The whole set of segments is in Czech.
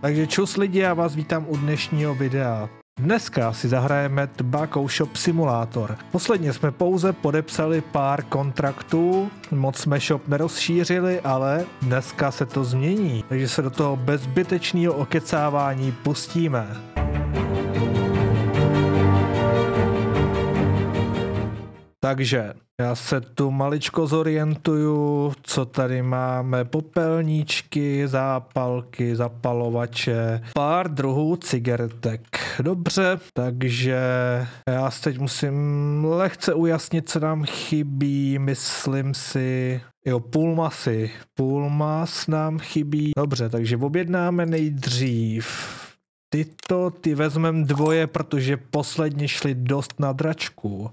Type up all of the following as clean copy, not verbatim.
Takže čus lidi, já vás vítám u dnešního videa. Dneska si zahrajeme Tobacco Shop Simulator. Posledně jsme pouze podepsali pár kontraktů, moc jsme shop nerozšířili, ale dneska se to změní. Takže se do toho bez zbytečného okecávání pustíme. Takže já se tu maličko zorientuju, co tady máme: popelníčky, zápalky, zapalovače, pár druhů cigaretek. Dobře, takže já teď musím lehce ujasnit, co nám chybí. Myslím si, jo, půl mas nám chybí. Dobře, takže objednáme nejdřív ty vezmeme dvoje, protože posledně šli dost na dračku.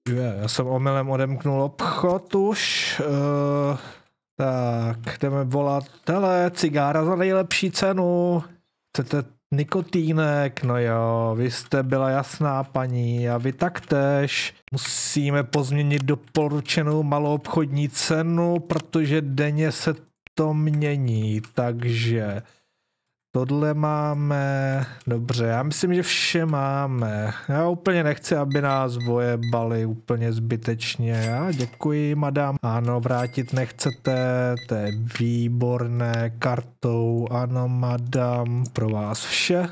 Já jsem omylem odemknul obchod už. Tak, jdeme volat. Hele, cigára za nejlepší cenu. Chcete nikotínek? No jo, vy jste byla jasná paní a vy taktéž. Musíme pozměnit doporučenou maloobchodní cenu, protože denně se to mění, takže tohle máme. Dobře, já myslím, že vše máme. Já úplně nechci, aby nás vojebali úplně zbytečně. Já děkuji, madam. Ano, vrátit nechcete, to je výborné. Kartou, ano, madam, pro vás vše.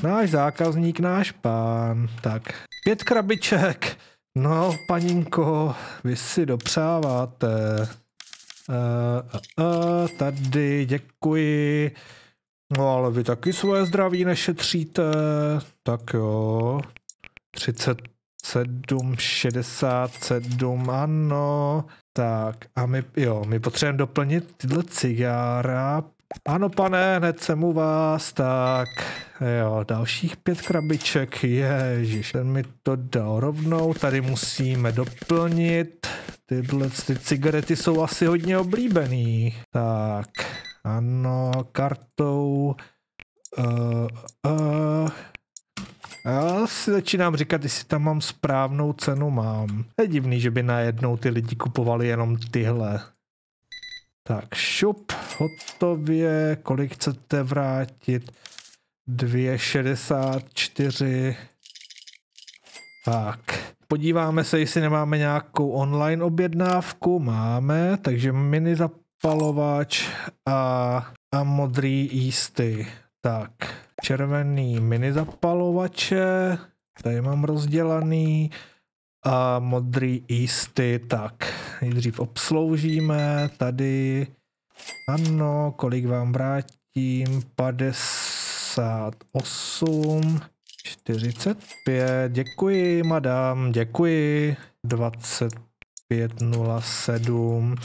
Náš zákazník, náš pán. Tak, 5 krabiček. No, paninko, vy si dopřáváte. Tady, děkuji. No ale vy taky svoje zdraví nešetříte. Tak jo. 37, 67, ano. Tak a my potřebujeme doplnit tyhle cigára. Ano pane, hned jsem u vás. Tak jo, dalších 5 krabiček. Ježiš, ten mi to dal rovnou. Tady musíme doplnit. Ty cigarety jsou asi hodně oblíbený. Tak. Ano, kartou. Já si začínám říkat, jestli tam mám správnou cenu mám. Je divný, že by najednou ty lidi kupovali jenom tyhle. Tak šup, hotově. Kolik chcete vrátit? 2,64. Tak. Podíváme se, jestli nemáme nějakou online objednávku. Máme, takže mini zapalovač a modrý jísty. Tak, červený mini zapalovače, tady mám rozdělaný, a modrý jísty. Tak, nejdřív obsloužíme, tady, ano, kolik vám vrátím, 58, 45, děkuji, madam, děkuji, 25,07.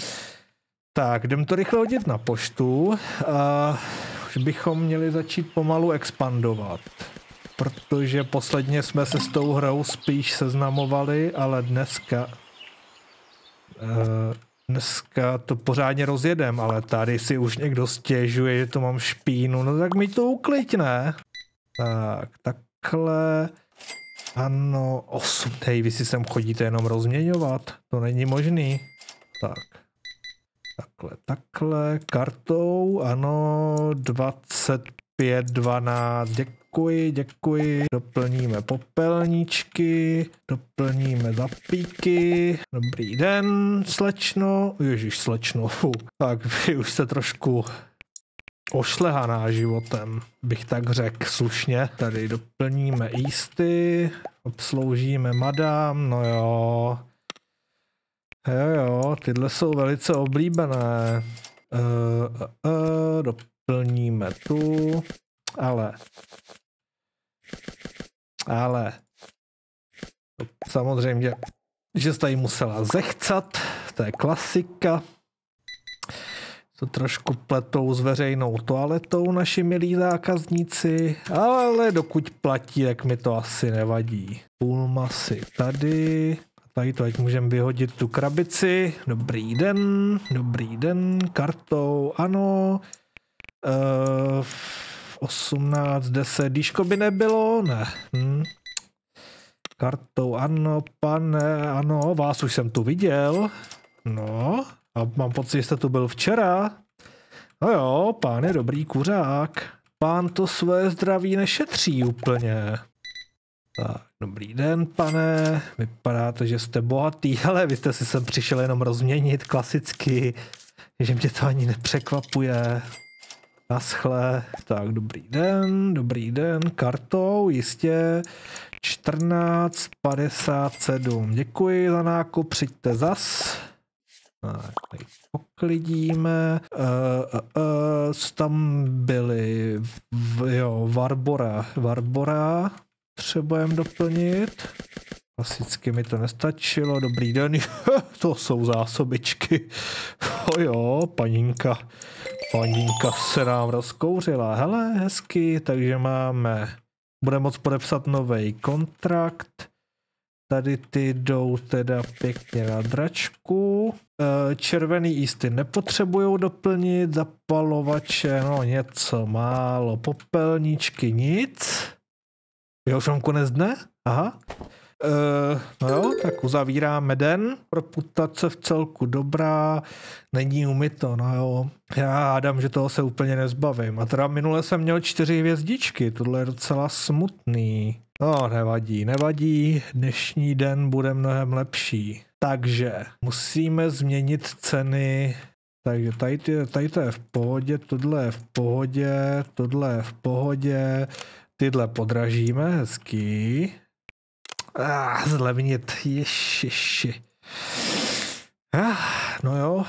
Tak, jdem to rychle hodit na poštu a už bychom měli začít pomalu expandovat, protože posledně jsme se s tou hrou spíš seznamovali, ale dneska to pořádně rozjedem, ale tady si už někdo stěžuje, že to mám špínu, no tak mi to ukliď, ne? Tak, takhle, ano, 8, vy si sem chodíte jenom rozměňovat, to není možný, tak. Takhle, kartou, ano, 25,12, děkuji, doplníme popelníčky, doplníme zapíky, dobrý den, slečno, ježiš, slečno, tak vy už jste trošku ošlehaná životem, bych tak řekl slušně, tady doplníme jísty, obsloužíme madam, no jo. Jo, tyhle jsou velice oblíbené. Doplníme tu, ale samozřejmě, že jste tady musela zechcat, to je klasika. To trošku pletou s veřejnou toaletou naši milí zákazníci, ale dokud platí, tak mi to asi nevadí. Půl masy tady. Tady to ať můžeme vyhodit tu krabici. Dobrý den, kartou, ano. 18,10, díško by nebylo, ne. Kartou, ano, pane, ano, vás už jsem tu viděl. No, a mám pocit, že jste tu byl včera. No jo, pán je dobrý kuřák. Pán to své zdraví nešetří úplně. Tak, dobrý den, pane. Vypadá to, že jste bohatý, ale vy jste si sem přišel jenom rozměnit klasicky, že mě to ani nepřekvapuje. Naschle. Tak, dobrý den, kartou, jistě. 14,57. Děkuji za nákup, přijďte zas. Tak, tady poklidíme. Co tam byly? Jo, Varbora. Třebujeme doplnit. Klasicky mi to nestačilo. Dobrý den. To jsou zásobičky. Jo, paninka se nám rozkouřila. Hele, hezky, takže budeme moct podepsat nový kontrakt. Tady ty jdou teda pěkně na dračku. Červený jísty nepotřebujou doplnit, zapalovače, no něco málo, popelníčky nic. Jo, už mám konec dne? Aha. No jo, tak uzavíráme den. Reputace v celku dobrá, není umyto, no jo. Já hádám, že toho se úplně nezbavím. A teda minule jsem měl 4 hvězdičky, tohle je docela smutný. No, nevadí, dnešní den bude mnohem lepší. Takže musíme změnit ceny. Takže tady to je v pohodě, tohle je v pohodě, tyhle podražíme, hezký. Zlevnit, ježiši. No jo.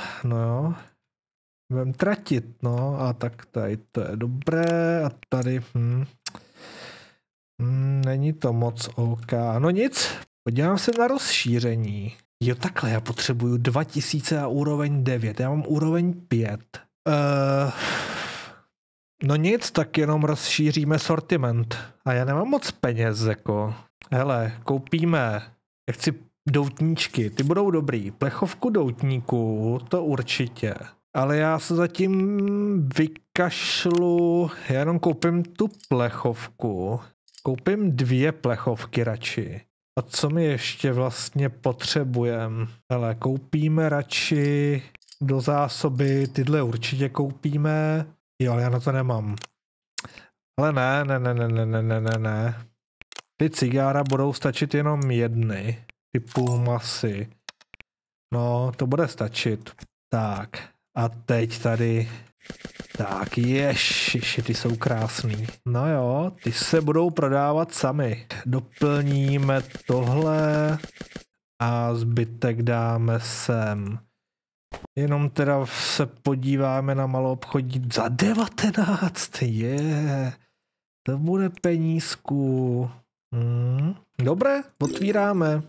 Budem tratit, no, a tak tady to je dobré, a tady, není to moc OK. No nic, podívám se na rozšíření. Jo, takhle, já potřebuju 2000 a úroveň 9, já mám úroveň 5. No nic, tak jenom rozšíříme sortiment. A já nemám moc peněz, jako. Hele, koupíme, já chci doutníčky, ty budou dobrý. Plechovku doutníků, to určitě. Ale já se zatím vykašlu, já jenom koupím tu plechovku. Koupím 2 plechovky radši. A co my ještě vlastně potřebujeme? Hele, koupíme radši do zásoby, tyhle určitě koupíme. Jo, ale já na to nemám. Ale ne. Ty cigára budou stačit jenom jedny. Typu masy. No, to bude stačit. Tak. A teď tady. Tak, ježiši, ty jsou krásný. No jo, ty se budou prodávat sami. Doplníme tohle a zbytek dáme sem. Jenom teda se podíváme na maloobchodní za 19. To bude penízku. Dobré, otvíráme.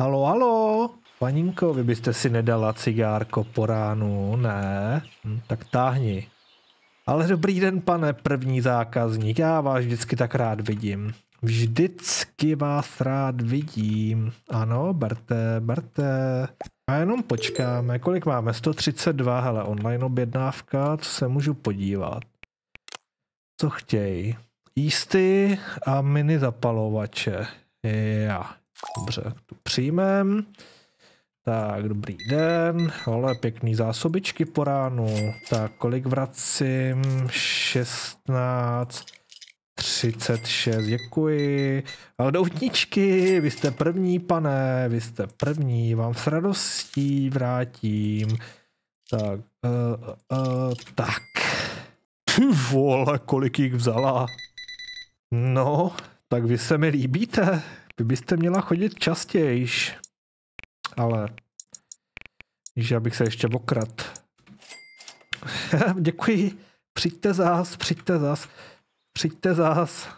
Halo, paninko, vy byste si nedala cigárko po ránu, ne? Tak táhni. Ale dobrý den, pane první zákazník, já vás vždycky tak rád vidím. Vždycky vás rád vidím. Ano, berte. A jenom počkáme, kolik máme? 132, hele, online objednávka, co se můžu podívat. Co chtějí? Jísty a mini zapalovače. Já. Dobře, tu přijmem. Tak, dobrý den. Ale pěkný zásobičky po ránu. Tak, kolik vracím? 16,36, děkuji. Ale doutničky, vy jste první, pane, vy jste první, vám s radostí vrátím. Tak, tak. Vole, kolik jich vzala. No, tak vy se mi líbíte. Vy byste měla chodit častějiš. Ale, že abych se ještě okrat. Děkuji. Přijďte zás.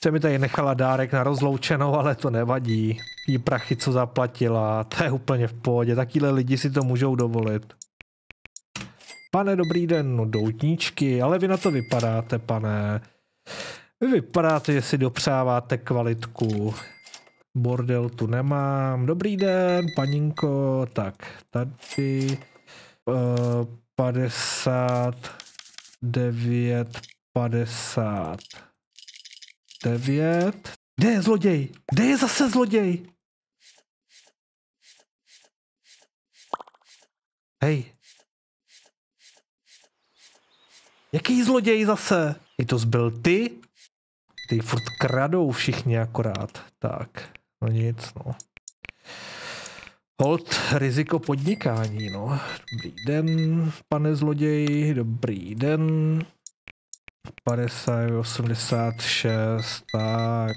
Se mi tady nechala dárek na rozloučenou, ale to nevadí. Jí prachy, co zaplatila, to je úplně v pohodě. Takýhle lidi si to můžou dovolit. Pane, dobrý den, no doutníčky, ale vy na to vypadáte, pane. Vy vypadáte, že si dopřáváte kvalitku. Bordel tu nemám. Dobrý den, paninko. Tak, tady 59. Kde je zloděj? Kde je zase zloděj? Hej. Jaký zloděj zase? I to zbyl ty? Ty furt kradou všichni akorát. Tak, no nic, no. Hold, riziko podnikání, no. Dobrý den, pane zloději, dobrý den. 50, 86, tak,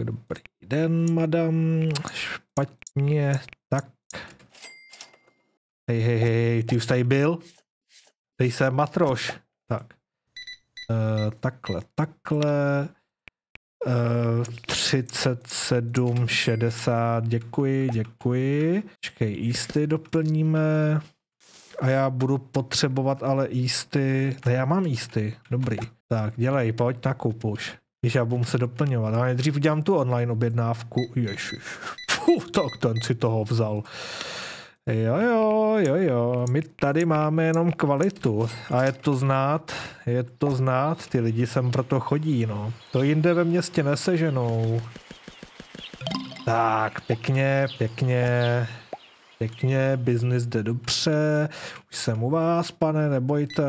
dobrý den, madam. Špatně, tak. Hej, ty už tady byl? Tady jsem matroš. Tak. Takhle. 37,60, děkuji. Čekej, jísty doplníme. A já budu potřebovat ale jísty. Ne, já mám jísty, dobrý. Tak, dělej, pojď nakup už. Když já budu muset doplňovat. Ale nejdřív udělám tu online objednávku. Ježiš. Tak ten si toho vzal. Jo, my tady máme jenom kvalitu a je to znát, ty lidi sem proto chodí, no. To jinde ve městě neseženou. Tak, pěkně, biznis jde dobře, už jsem u vás, pane, nebojte.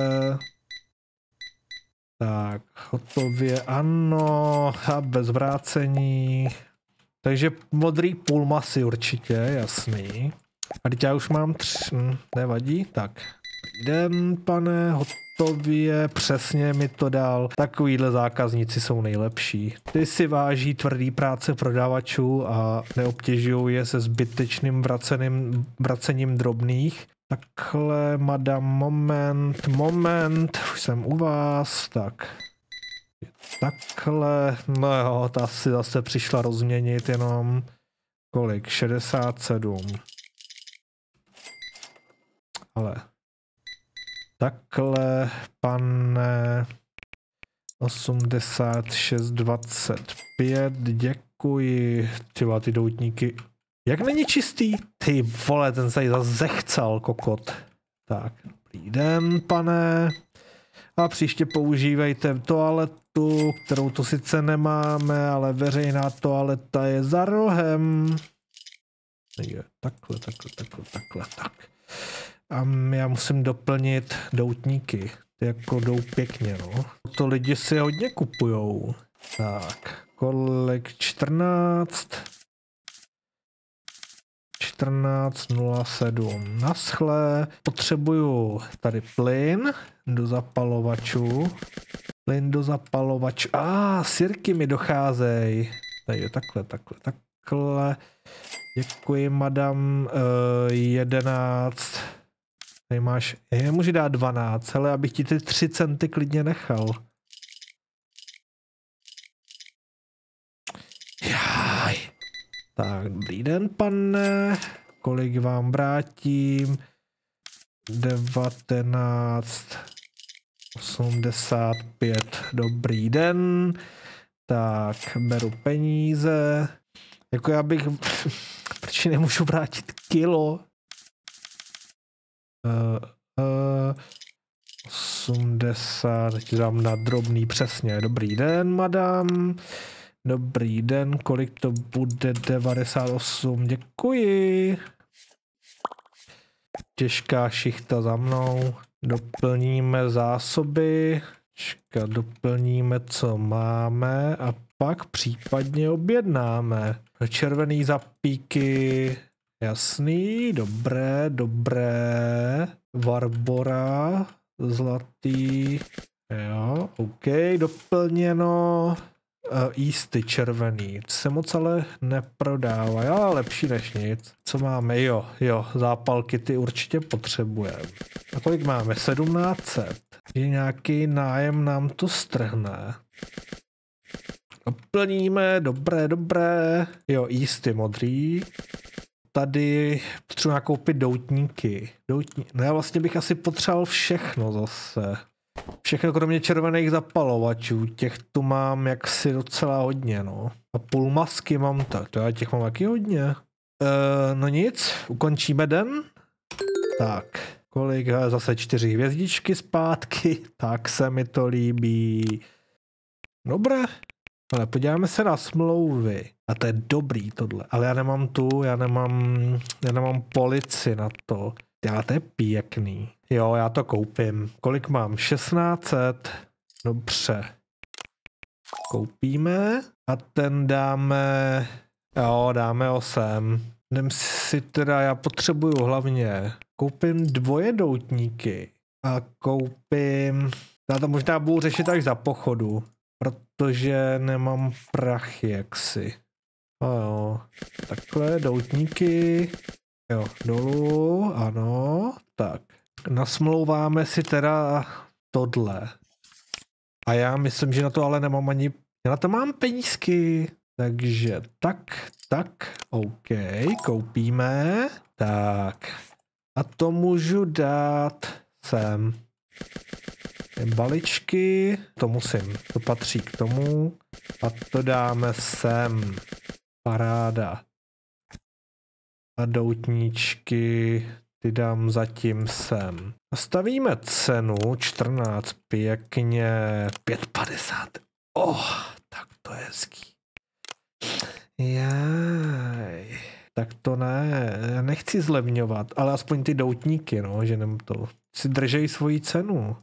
Tak, hotově, ano, a bez vrácení. Takže modrý půl masy určitě, jasný. A teď já už mám 3, nevadí, tak. Dobrý den, pane, hotově, přesně mi to dal. Takovýhle zákazníci jsou nejlepší. Ty si váží tvrdý práce prodavačů a neobtěžují je se zbytečným vracením drobných. Takhle, madam, moment, už jsem u vás, tak. Takhle, no jo, ta si zase přišla rozměnit jenom, kolik, 67. Ale takhle, pane, 86,25, děkuji. Tyva, ty doutníky. Jak není čistý? Ty vole, ten se zase zechcal, kokot. Tak, dobrý den, pane. A příště používejte toaletu, kterou tu sice nemáme, ale veřejná toaleta je za rohem. Takhle, tak. A já musím doplnit doutníky. Ty jako jdou pěkně, no. To lidi si hodně kupujou. Tak, kolik? 14,07. Naschle. Potřebuju tady plyn do zapalovačů. Sirky mi docházejí. Tady takhle. Děkuji, madam. 11. Tady máš, můžu dát 12, ale abych ti ty 3 centy klidně nechal. Jaj. Tak, dobrý den, pane. Kolik vám vrátím? 19,85. Dobrý den. Tak, beru peníze. Jako já bych... Proč nemůžu vrátit kilo? 80, teď dám na drobný přesně. Dobrý den, madam. Dobrý den, kolik to bude? 98, děkuji. Těžká šichta za mnou. Doplníme zásoby. Doplníme, co máme a pak případně objednáme. Červený zapíky. Jasný, dobré. Varbora, zlatý. Jo, OK, doplněno. Jísty červený. Se moc ale neprodávají, ale lepší než nic. Co máme? Jo, zápalky ty určitě potřebujeme. A kolik máme? 1700. Je nějaký nájem nám to strhne. Doplníme, dobré. Jo, jísty modrý. Tady potřebuji nakoupit doutníky. No já vlastně bych asi potřeboval všechno zase. Všechno kromě červených zapalovačů. Těch tu mám jaksi docela hodně, no. A půl masky mám tak. To já těch mám taky hodně. No nic, ukončíme den. Tak, kolik? Zase 4 hvězdičky zpátky. Tak se mi to líbí. Dobré. Ale podíváme se na smlouvy. A to je dobrý tohle. Ale já nemám policii na to. Já, to je pěkný. Jo, já to koupím. Kolik mám? 1600. Dobře. Koupíme a ten dáme... Jo, dáme 8. Jdem si teda, já potřebuju hlavně. Koupím 2 doutníky. A koupím... Já to možná budu řešit až za pochodu. Protože nemám prachy jaksi. A jo. Takhle, doutníky. Jo, dolů, ano. Tak. Nasmlouváme si teda tohle. A já myslím, že na to ale nemám ani... Já na to mám penízky. Takže tak, OK, koupíme. Tak. A to můžu dát sem. Baličky, to musím, to patří k tomu. A to dáme sem. Paráda. A doutníčky, ty dám zatím sem. Nastavíme cenu 14, pěkně 5,50. Tak to je hezký. Jaj. Tak to ne, já nechci zlevňovat, ale aspoň ty doutníky, no, že nem to si držej svoji cenu.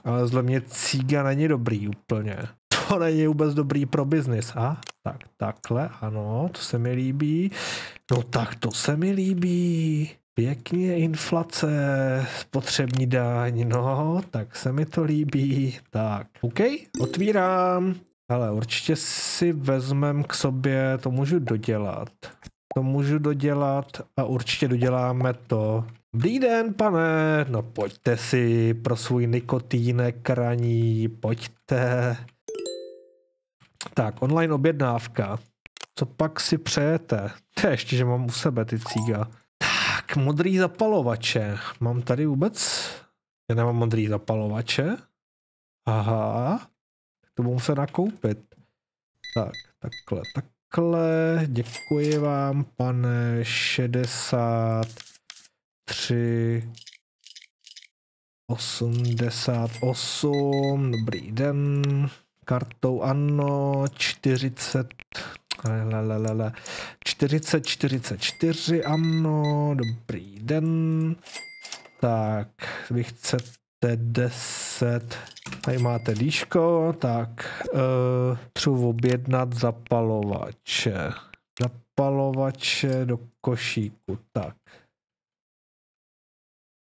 Ale zlevnit cíga není dobrý úplně. To není vůbec dobrý pro biznis, a? Tak, takhle, ano, to se mi líbí. No tak to se mi líbí. Pěkně inflace, spotřební daň, no, tak se mi to líbí. Tak, OK, otvírám. Ale určitě si vezmem k sobě, to můžu dodělat. A určitě doděláme to. Dobrý den, pane, no pojďte si pro svůj nikotínek raní, pojďte. Tak, online objednávka. Co pak si přejete? To ještě, že mám u sebe ty cíga. Tak, modrý zapalovače. Mám tady vůbec? Já nemám modrý zapalovače. Aha. To budu muset nakoupit. Tak, takhle. Děkuji vám, pane. 63 88. Dobrý den. Kartou ano. 40 44 ano. Dobrý den. Tak, vy chcete 10. Tady máte dýško, tak třeba objednat zapalovače. Zapalovače do košíku, tak.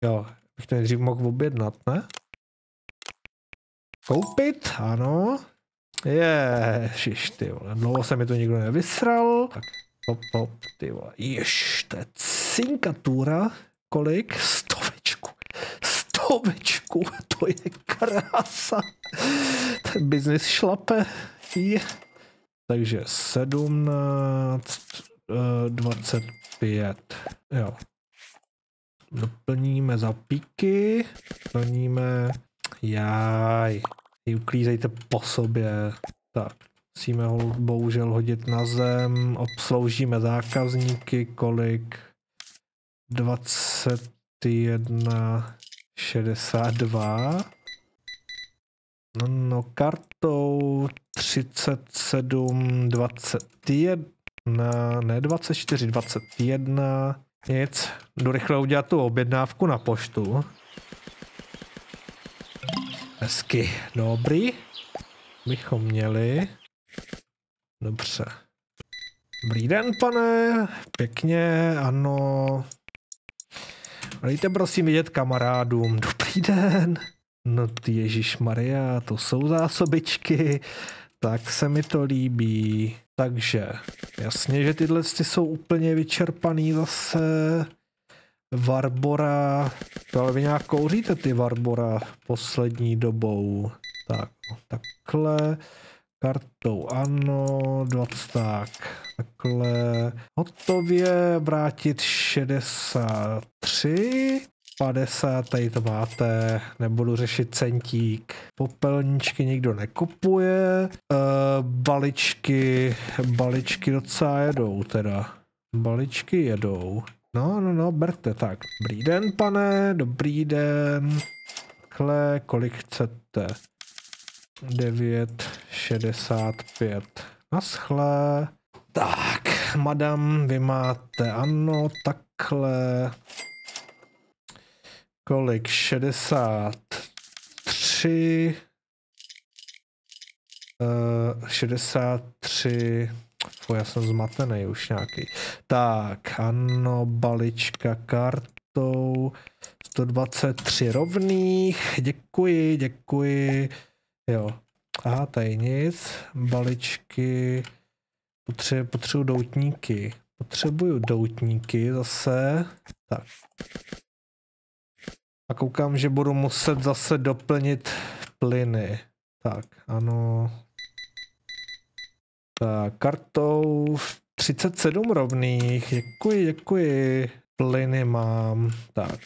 Jo, bych to nejdřív mohl objednat, ne? Koupit, ano. Ježiš, ty vole, dlouho se mi to nikdo nevysral. Tak, top, ty vole, jež, to je cinkatura. Kolik? 100. To je krása. Ten biznis šlape. Takže 17, 25. Jo. Doplníme zapíky. Doplníme. Jaj. Uklízejte po sobě. Tak. Musíme ho bohužel hodit na zem. Obsloužíme zákazníky. Kolik? 21. 62. No, kartou 37, 21, ne 24, 21. Nic, jdu rychle udělat tu objednávku na poštu. Hezky, dobrý. Bychom měli. Dobře. Dobrý den, pane. Pěkně, ano. Dejte prosím vidět kamarádům. Dobrý den. No ty ježišmarja, to jsou zásobičky. Tak se mi to líbí. Takže, jasně, že tyhle jsou úplně vyčerpaný zase. Varbora. To ale vy nějak kouříte ty Varbora poslední dobou. Tak, takhle. Kartou ano, 20 tak. Takhle. Hotově, vrátit 63. 50, tady to máte, nebudu řešit centík. Popelníčky nikdo nekupuje. Baličky docela jedou teda. Baličky jedou. No, berte tak. Dobrý den, pane, dobrý den. Takhle, kolik chcete? 9,65. Naschle. Tak, madam, vy máte, ano, takhle. Kolik? 63. 63. Já jsem zmatený už nějaký. Tak, ano, balička kartou. 123 rovných. Děkuji, děkuji. Jo. Aha, tady nic. Baličky. Potřebuju doutníky. Potřebuju doutníky zase. Tak. A koukám, že budu muset zase doplnit plyny. Tak, ano. Tak, kartou 37 rovných. Děkuji, děkuji. Plyny mám. Tak.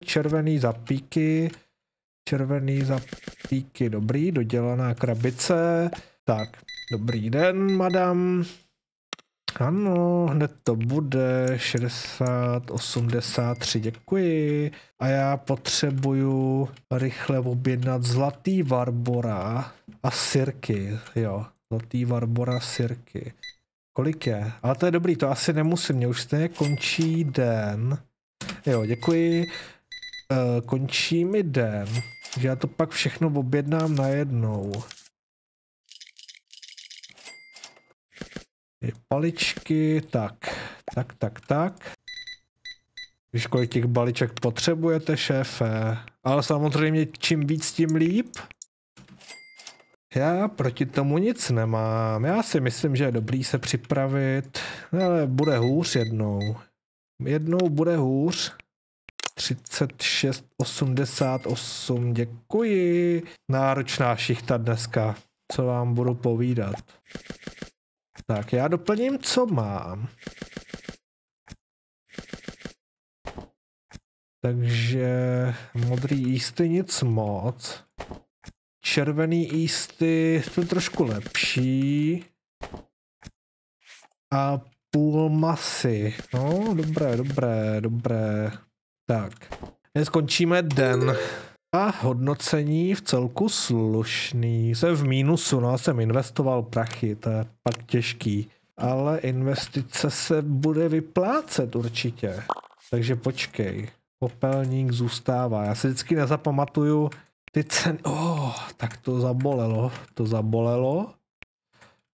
Červený zapíky. Červený zapíky. Dobrý, dodělaná krabice. Tak, dobrý den, madam. Ano, hned to bude 60, 83, děkuji. A já potřebuju rychle objednat zlatý Barbora a sirky, jo. Zlatý Barbora, sirky. Kolik je? Ale to je dobrý, to asi nemusím, mě už stejně končí den. Jo, děkuji. Končí mi den, že já to pak všechno objednám najednou. Paličky, tak. Víš, kolik těch baliček potřebujete, šéfe? Ale samozřejmě čím víc, tím líp. Já proti tomu nic nemám. Já si myslím, že je dobrý se připravit. Ale bude hůř jednou. Jednou bude hůř. 36,88, děkuji. Náročná šichta dneska. Co vám budu povídat? Tak, já doplním, co mám. Takže modrý jísty nic moc. Červený jísty to trošku lepší. A půl masy. No, dobré. Tak, dnes skončíme den. A hodnocení v celku slušný. Jsem v mínusu, no, jsem investoval prachy, to je pak těžký. Ale investice se bude vyplácet určitě. Takže počkej. Popelník zůstává. Já si vždycky nezapamatuju ty ceny. Tak to zabolelo.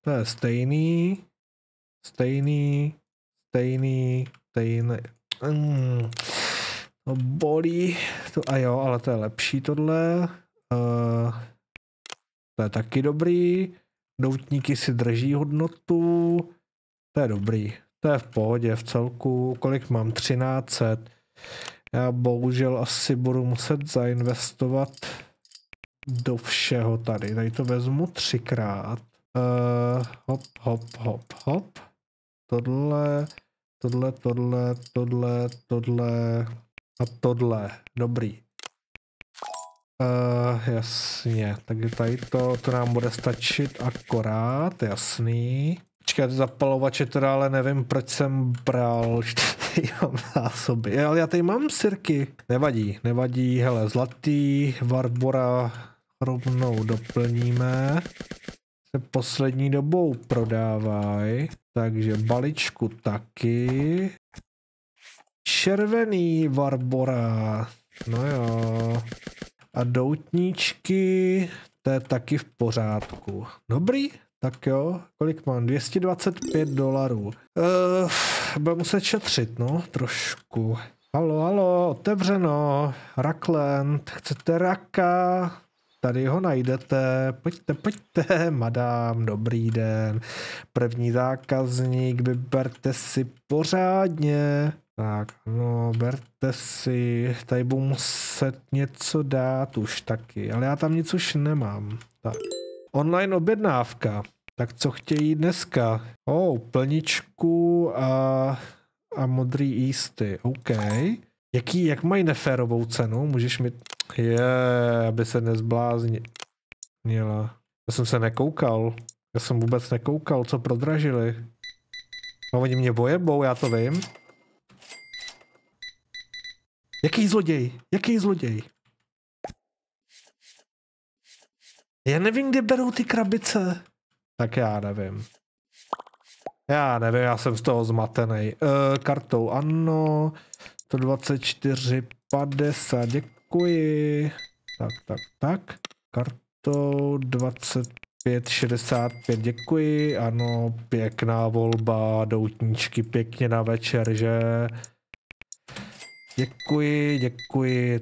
To je stejný. To bolí. A jo, ale to je lepší tohle. To je taky dobrý. Doutníky si drží hodnotu. To je dobrý. To je v pohodě v celku. Kolik mám? 1300. Já bohužel asi budu muset zainvestovat do všeho tady. Tady to vezmu 3krát. Hop. Tohle. A tohle. Dobrý. Jasně. Takže tady to nám bude stačit akorát. Jasný. Počkej, zapalovače teda, ale nevím, proč jsem bral. Mám zásoby. Ale já tady mám sirky. Nevadí. Hele, zlatý Barbora rovnou doplníme. Se poslední dobou prodávají. Takže baličku taky. Červený Barbora. No jo. A doutníčky, to je taky v pořádku. Dobrý, tak jo. Kolik mám? $225. Bude muset šetřit, no, trošku. Halo, otevřeno. Rakland, chcete raka? Tady ho najdete. Pojďte, madám, dobrý den. První zákazník, vyberte si pořádně. Tak, no, berte si, tady budu muset něco dát už taky, ale já tam nic už nemám. Tak, online objednávka, tak co chtějí dneska? Plničku a modrý jísty, OK. Jak mají neférovou cenu? Můžeš mi... aby se nezbláznila. Já jsem se nekoukal, vůbec nekoukal, co prodražili. No, oni mě bojebou, já to vím. Jaký zloděj? Já nevím, kde berou ty krabice. Tak já nevím, já jsem z toho zmatený. Kartou ano, 124 50, děkuji. Tak. Kartou 25,65, děkuji. Ano, pěkná volba, doutníčky pěkně na večer, že? Děkuji,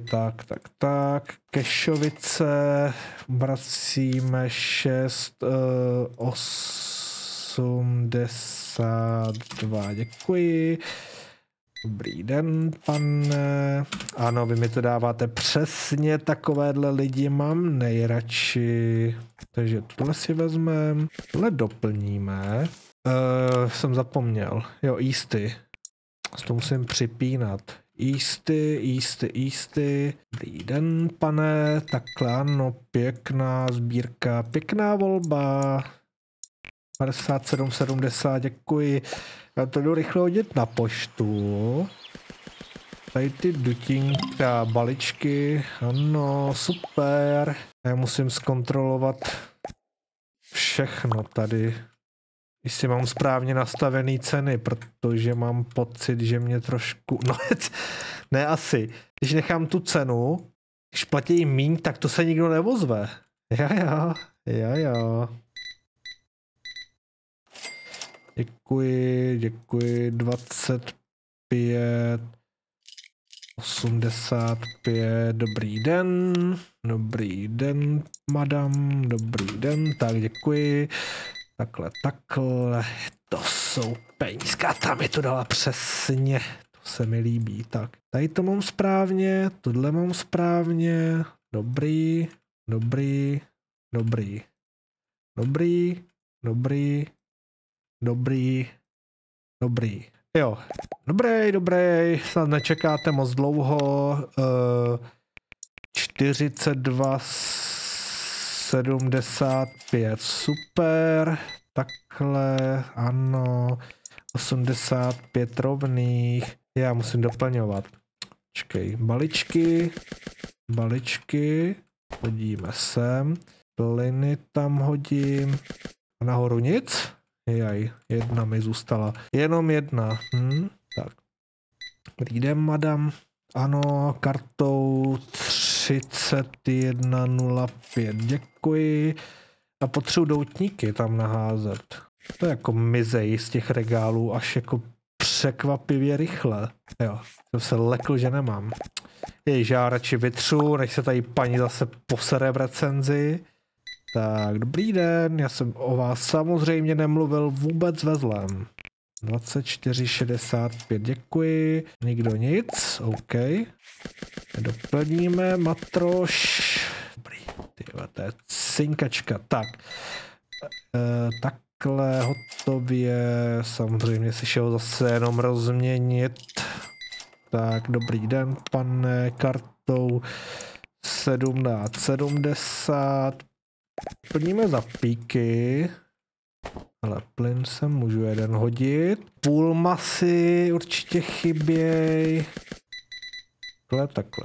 tak. Kešovice, vracíme 6,82, děkuji. Dobrý den, pane. Ano, vy mi to dáváte přesně, takovéhle lidi mám nejradši. Takže tohle si vezmeme, tohle doplníme. Jsem zapomněl, jo, Easty. To musím připínat. Easty. Dobrý den, pane. Takhle, ano, pěkná sbírka, pěkná volba. 57,70, děkuji. Já to jdu rychle hodit na poštu. Tady ty dutinky a baličky, ano, super. Já musím zkontrolovat všechno tady. Jestli mám správně nastavený ceny, protože mám pocit, že mě trošku... No, ne asi. Když nechám tu cenu, když platí míň, tak to se nikdo nevozve. Jo. Děkuji, 25, 85, dobrý den, madam, dobrý den, tak děkuji, takhle, to jsou penízka, tam mi to dala přesně, to se mi líbí, tak, tady to mám správně, tohle mám správně, dobrý, jo, dobrý, snad nečekáte moc dlouho, 42,75, super, takhle, ano, 85 rovných, já musím doplňovat, počkej, baličky, hodíme sem, plyny tam hodím, a nahoru nic? Jaj, jedna mi zůstala. Jenom jedna. Tak. Dobrý den, madam. Ano, kartou 31,05. Děkuji. A potřebuji doutníky tam naházet. To je jako mizej z těch regálů až jako překvapivě rychle. Jo, jsem se lekl, že nemám. Jež, já radši vytřu, než se tady paní zase posere v recenzi. Tak, dobrý den, já jsem o vás samozřejmě nemluvil vůbec ve zlém. 24,65, děkuji. Nikdo nic, OK. Doplníme matroš. Dobrý, tyhle, to je cinkačka. Tak, takhle hotově, samozřejmě si šel zase jenom rozměnit. Tak, dobrý den, pane, kartou 17,70. Plníme zapíky. Ale plyn se můžu jeden hodit. Půl masy určitě chyběj.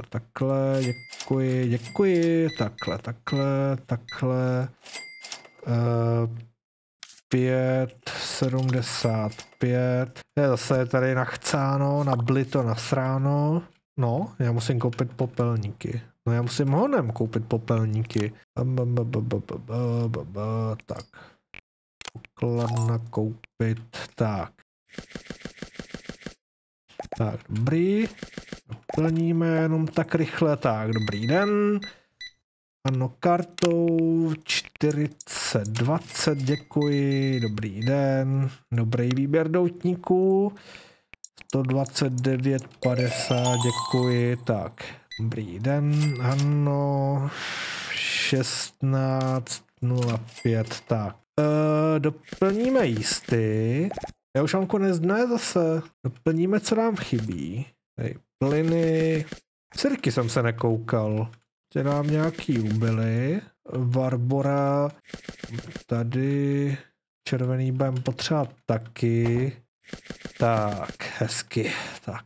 Takhle. Děkuji. Takhle. 5,75. Zase je tady nachcáno, nablito, nasráno. No, já musím koupit popelníky. No já musím honem koupit popelníky. Tak. Pokladna koupit. Tak. Tak, dobrý. Doplníme jenom tak rychle. Tak, dobrý den. Ano, kartou 4020, děkuji. Dobrý den. Dobrý výběr doutníků. 129,50, děkuji. Tak. Dobrý den, ano, 16,05, tak. Doplníme jisty. Já už mám konec dne zase. Doplníme, co nám chybí. Tady plyny. Cirky jsem se nekoukal. Tě nám nějaký ubyly. Barbora. Tady červený budem potřebovat taky. Tak, hezky. Tak.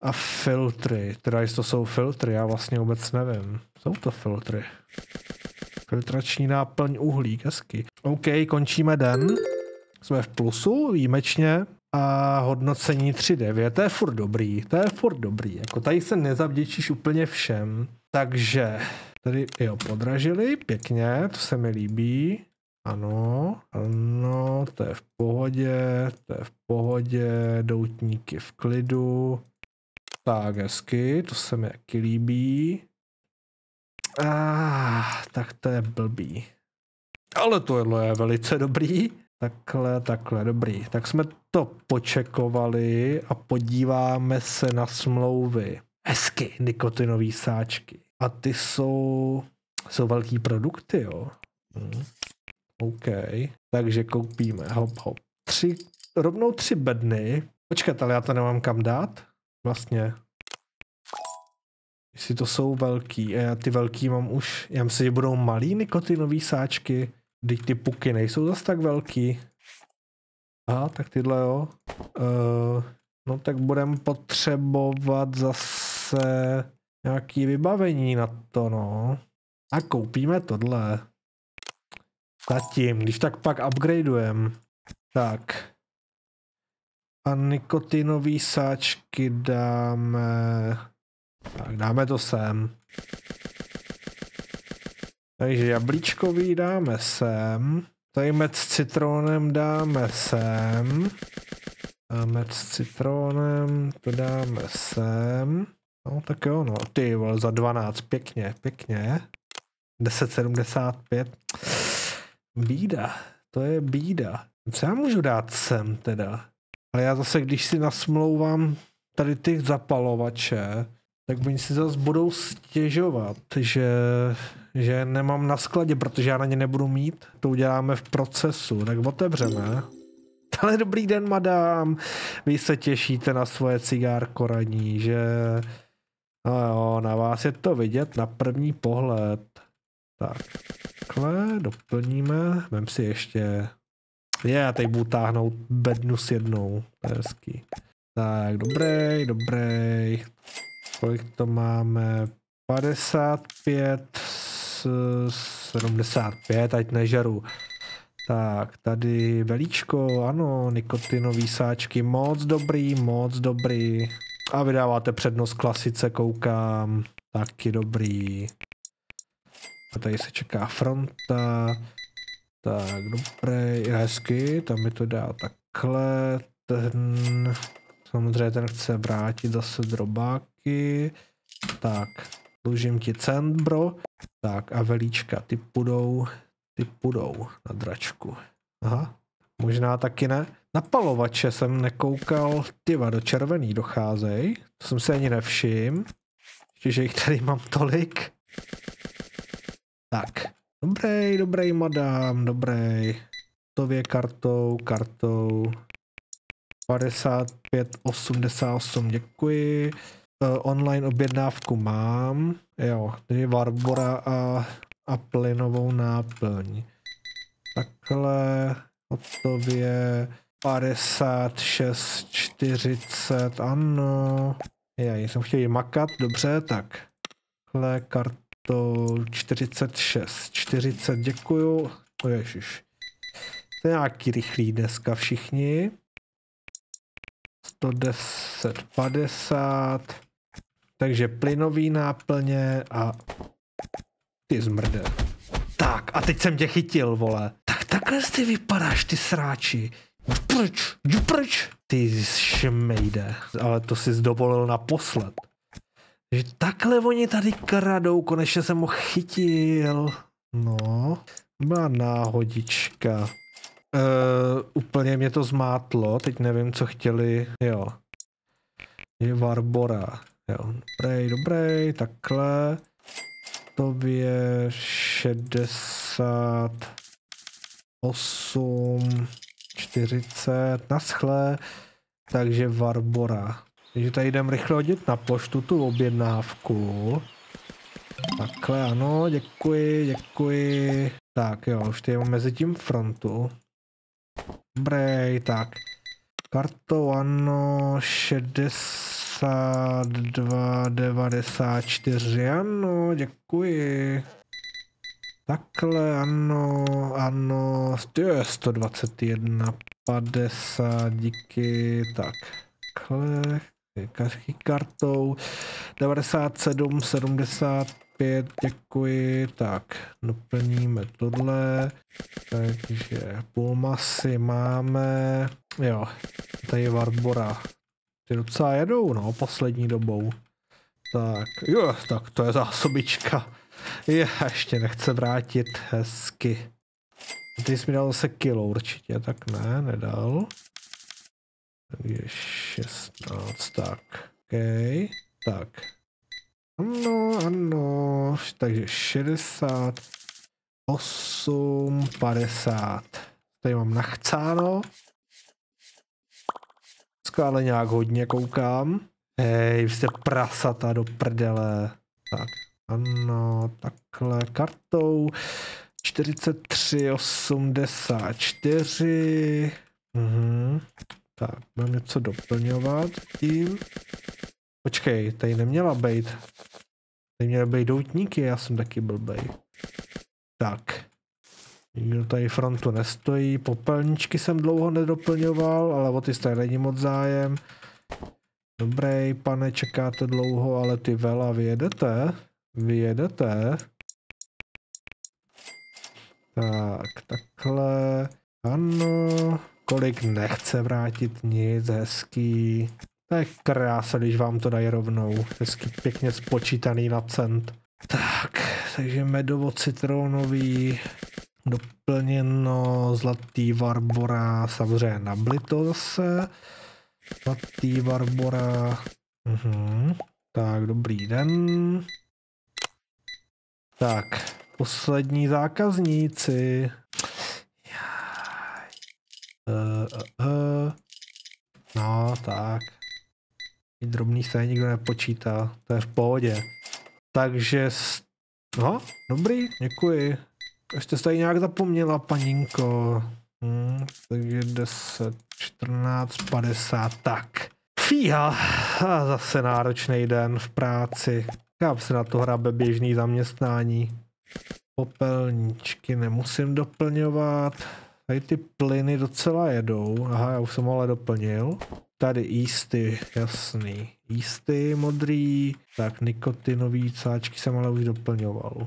A filtry. Teda jestli to jsou filtry, já vlastně vůbec nevím. Jsou to filtry. Filtrační náplň uhlík, hezky. OK, končíme den. Jsme v plusu, výjimečně. a hodnocení 3,9. To je furt dobrý. Jako tady se nezavděčíš úplně všem. Takže tady jo, podražili, pěkně, to se mi líbí. Ano, to je v pohodě, doutníky v klidu. Tak, hezky, to se mi taky líbí. Tak to je blbý. Ale tohle je velice dobrý. Takhle, dobrý. Tak jsme to počekovali a podíváme se na smlouvy. Hezky, nikotinové sáčky. A ty jsou velký produkty, jo. OK. Takže koupíme, hop. Rovnou 3 bedny. Počkat, ale já to nemám kam dát. Vlastně. Jestli to jsou velký. A já ty velký mám už. Já myslím, že budou malý nikotinové sáčky. Když ty puky nejsou zase tak velký. Tak tyhle jo. No tak budeme potřebovat zase nějaký vybavení na to, no. A koupíme tohle. Zatím, když tak pak upgradeujeme. Tak. A nikotinové sáčky dáme... Tak, dáme to sem. Takže jablíčkový dáme sem. Tady med s citronem dáme sem. A med s citronem to dáme sem. No tak jo, no. Ty vole, za 12. Pěkně. 10,75. Bída. To je bída. Co já můžu dát sem teda? Ale já zase, když si nasmlouvám tady ty zapalovače, tak oni si zase budou stěžovat, že nemám na skladě, protože já na ně nebudu mít. To uděláme v procesu, tak otevřeme. Ale dobrý den, madám. Vy se těšíte na svoje cigárko ranní, že... No jo, na vás je to vidět na první pohled. Tak, takhle doplníme. Vem si ještě... Já teď budu táhnout bednu s jednou. To je hezký. Tak, dobrý. Kolik to máme? 55, 75, ať nežeru. Tak, tady velíčko, ano, nikotinový sáčky, moc dobrý. A vydáváte přednost klasice, koukám. Taky dobrý. A tady se čeká fronta. Tak, dobrý, hezky, tam mi to dá takhle. Samozřejmě ten chce vrátit zase drobáky. Tak, dlužím ti cent, bro. Tak a velíčka, ty půjdou na dračku. Aha, možná taky ne. Napalovače jsem nekoukal, tyva, do červený docházejí. To jsem si ani nevšiml. Ještě, že jich tady mám tolik. Tak, dobrý, madám, dobrý. Tově kartou. 55,88, děkuji. Online objednávku mám. Jo, tady Barbora a plynovou náplň. Takhle, hotově 56,40, ano. Já jsem chtěl jí makat, dobře, tak. Takhle kartou 46,40, děkuju. O ježiš. To je nějaký rychlý dneska všichni. 110,50. Takže plynový náplně a ty zmrde. Tak a teď jsem tě chytil, vole. Tak takhle ty vypadáš, ty sráči. Pryč. Ty šmejde. Ale to jsi dovolil naposled. Že takhle oni tady kradou, konečně jsem ho chytil. No, byla náhodička. Úplně mě to zmátlo, teď nevím, co chtěli, jo. Je Barbora, jo, dobrý, takhle. To je 68,40, naschle. Takže Barbora. Takže tady jdem rychle hodit na poštu tu objednávku. Takhle, ano, děkuji. Tak jo, už tady mám mezi tím frontu. Dobrý, tak. Kartou ano, 62,94, ano, děkuji. Takhle, ano, to je 121, 50, díky, tak, takhle, kartou, 97, 75, děkuji, tak, doplníme tohle, takže půl masy máme, jo, tady Barbora, ty docela jedou, no, poslední dobou, tak, jo, tak to je zásobička, ještě nechce vrátit, hezky. Ty jsi mi dal zase kilo určitě, tak ne, nedal. Takže 16, tak, OK, tak. Ano, takže 68, 50. Tady mám nachcáno. Ale nějak hodně koukám. Hej, vy jste prasata do prdele. Tak, ano, takhle kartou. 43, 84. Tak, mám něco doplňovat tím. Počkej, tady neměla být. Tady měly být doutníky, já jsem taky blbej. Tak. Nikdo tady frontu nestojí. Popelničky jsem dlouho nedoplňoval, ale o ty tady není moc zájem. Dobrý, pane, čekáte dlouho, ale ty vela, vy jedete? Vy jedete? Tak, takhle. Ano. Kolik nechce vrátit nic, hezký. To je krása, když vám to dají rovnou. Hezky pěkně spočítaný na cent. Tak, takže medovo citronový. Doplněno zlatý Barbora, samozřejmě nablito zase. Zlatý Barbora. Tak, dobrý den. Tak, poslední zákazníci. No, tak. Drobný se nikdo nepočítá, to je v pohodě. Takže, no, dobrý, děkuji. Ještě jste tady nějak zapomněla, paninko. Takže 10, 14, 50, tak. Fíha, a zase náročný den v práci. Já se na to hrabe běžný zaměstnání. Popelníčky nemusím doplňovat. Tady ty plyny docela jedou. Aha, já už jsem ale doplnil. Tady Easty, jasný. Easty modrý. Tak nikotinový cáčky jsem ale už doplňoval.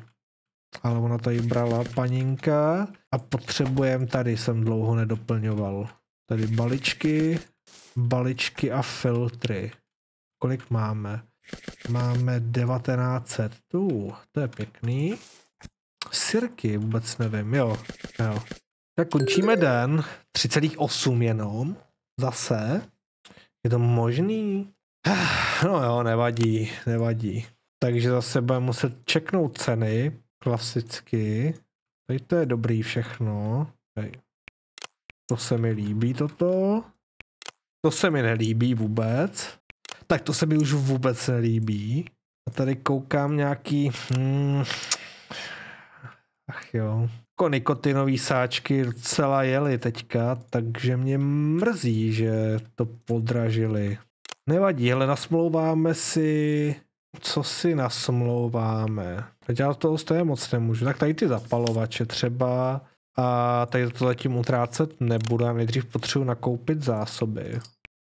Ale ona tady brala paninka. A potřebujem, tady jsem dlouho nedoplňoval. Tady baličky a filtry. Kolik máme? Máme 1900. To je pěkný. Sirky vůbec nevím, jo. Tak končíme den. 3,8 jenom. Zase. Je to možný? No jo, nevadí. Takže zase budeme muset čeknout ceny. Klasicky. Tady to je dobrý všechno. Tady. To se mi líbí toto. To se mi nelíbí vůbec. Tak to se mi už vůbec nelíbí. A tady koukám nějaký... Ach jo. Nikotinový sáčky docela jeli teďka, takže mě mrzí, že to podražili. Nevadí, ale nasmlouváme si... Co si nasmlouváme? Teď já toho stejně moc nemůžu. Tak tady ty zapalovače třeba. A tady to zatím utrácet nebudu. Já nejdřív potřebuji nakoupit zásoby.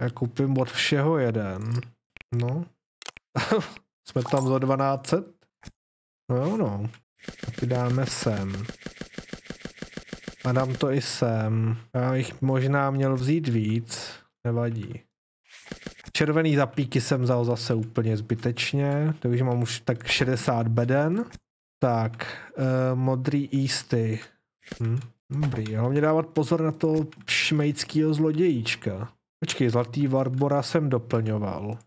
Já koupím od všeho jeden. No. Jsme tam za 1200? No jo, no. A ty dáme sem. A dám to i sem. Já bych možná měl vzít víc. Nevadí. Červený zapíky jsem vzal zase úplně zbytečně. Takže mám už tak 60 beden. Tak. Modrý Easty. Dobrý. Hlavně dávat pozor na toho šmejckýho zlodějíčka. Počkej, zlatý Barbora jsem doplňoval.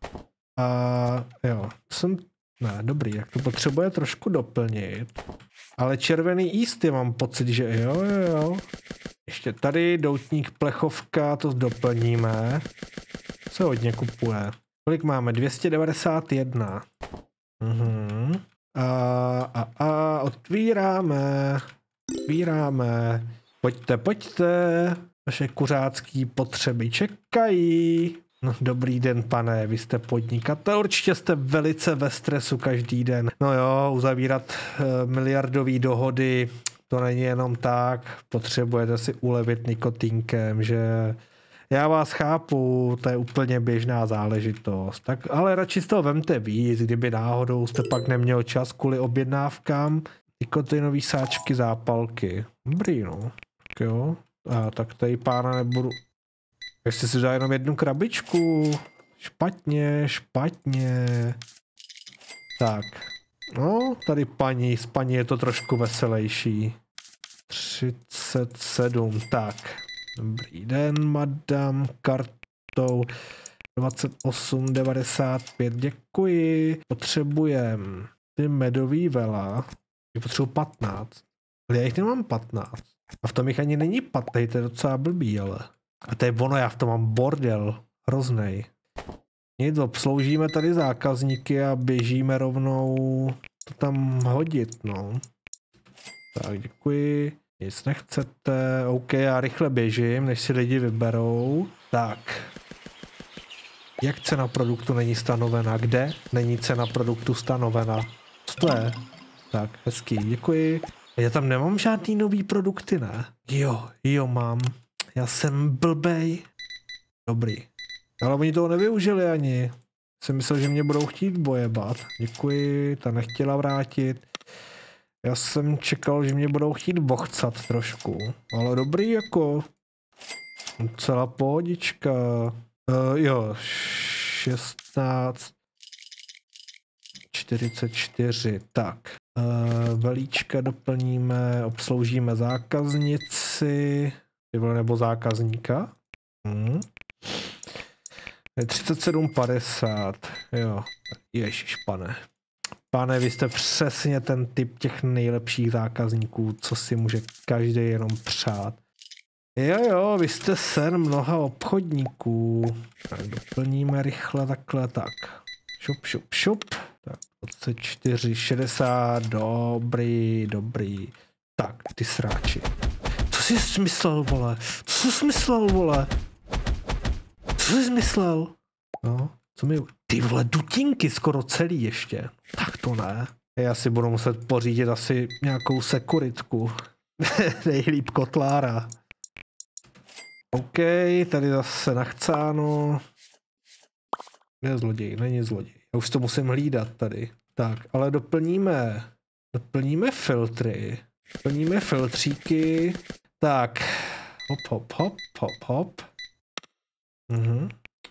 A jo. Ne, dobrý, jak to potřebuje trošku doplnit. Ale červený Easty mám pocit, že jo. Ještě tady doutník plechovka, to doplníme. Se hodně kupuje. Kolik máme? 291. A otvíráme. Pojďte. Vaše kuřácký potřeby čekají. No, dobrý den, pane, vy jste podnikatel, určitě jste velice ve stresu každý den. No jo, uzavírat miliardové dohody to není jenom tak, potřebujete si ulevit nikotínkem, že já vás chápu, to je úplně běžná záležitost, tak ale radši z toho vemte víc, kdyby náhodou jste pak neměl čas kvůli objednávkám, nikotinový sáčky, zápalky, dobrý no, tak jo, a tak tady pána nebudu, ještě si dá jenom jednu krabičku, špatně, tak, no, tady paní, s paní je to trošku veselější, 37, tak. Dobrý den, madam, kartou 28,95, děkuji. Potřebujem ty medový vela, já potřebuji 15, ale já jich nemám 15. A v tom jich ani není 15, to je docela blbý, ale. A to je ono, já v tom mám bordel, hroznej. Nic, obsloužíme tady zákazníky a běžíme rovnou to tam hodit, no. Tak, děkuji. Nic nechcete, OK, já rychle běžím, než si lidi vyberou. Tak. Jak cena produktu není stanovena? Kde není cena produktu stanovena? Co to je? Tak, hezký, děkuji. Já tam nemám žádný nový produkty, ne? Jo, mám. Já jsem blbej. Dobrý. Ale oni toho nevyužili ani. Jsem myslel, že mě budou chtít bojebat. Děkuji, ta nechtěla vrátit. Já jsem čekal, že mě budou chtít bochcat trošku, ale dobrý jako, celá pohodička, jo, 16,44, tak, velíčka doplníme, obsloužíme zákaznici, nebo zákazníka, 37,50, jo, ježišpane. Pane, vy jste přesně ten typ těch nejlepších zákazníků, co si může každý jenom přát. Jo, vy jste sen mnoha obchodníků. Tak doplníme rychle takhle, tak. Šup. Tak, 24,60, dobrý. Tak, ty sráči. Co jsi smyslel, vole? Co jsi smyslel? No, co mi... Ty vole, dutinky skoro celý ještě. Tak to ne. Já si budu muset pořídit asi nějakou sekuritku. Nejlíp kotlára. OK, tady zase nachcáno. Je zloděj, není zloděj. Já už to musím hlídat tady. Tak, ale doplníme filtry. Doplníme filtříky. Tak, hop.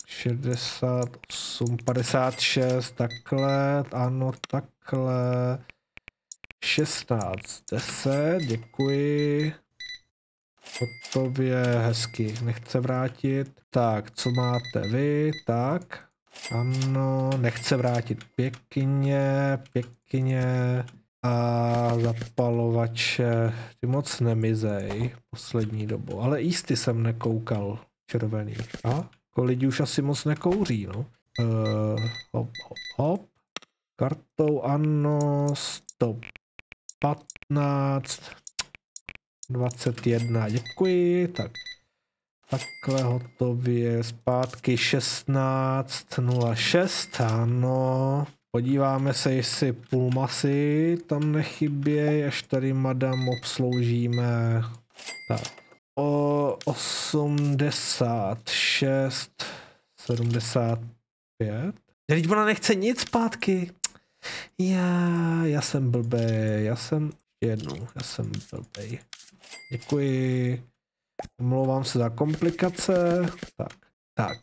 68, 56, takhle, ano, takhle, 16, 10, děkuji, hotově, hezky, nechce vrátit, tak, co máte vy, tak, ano, nechce vrátit, pěkně, a zapalovače, ty moc nemizej poslední dobu, ale jistý jsem nekoukal červený, a? Lidi už asi moc nekouří, no. Hop. Kartou ano, 115, 21, děkuji, tak. Takhle hotově, zpátky 16,06, ano. Podíváme se, jestli půl masy tam nechybějí, až tady madam obsloužíme. Tak. O 86, 75. Teď ona nechce nic zpátky. Já jsem blbej, já jsem blbej. Děkuji. Omlouvám se za komplikace. Tak.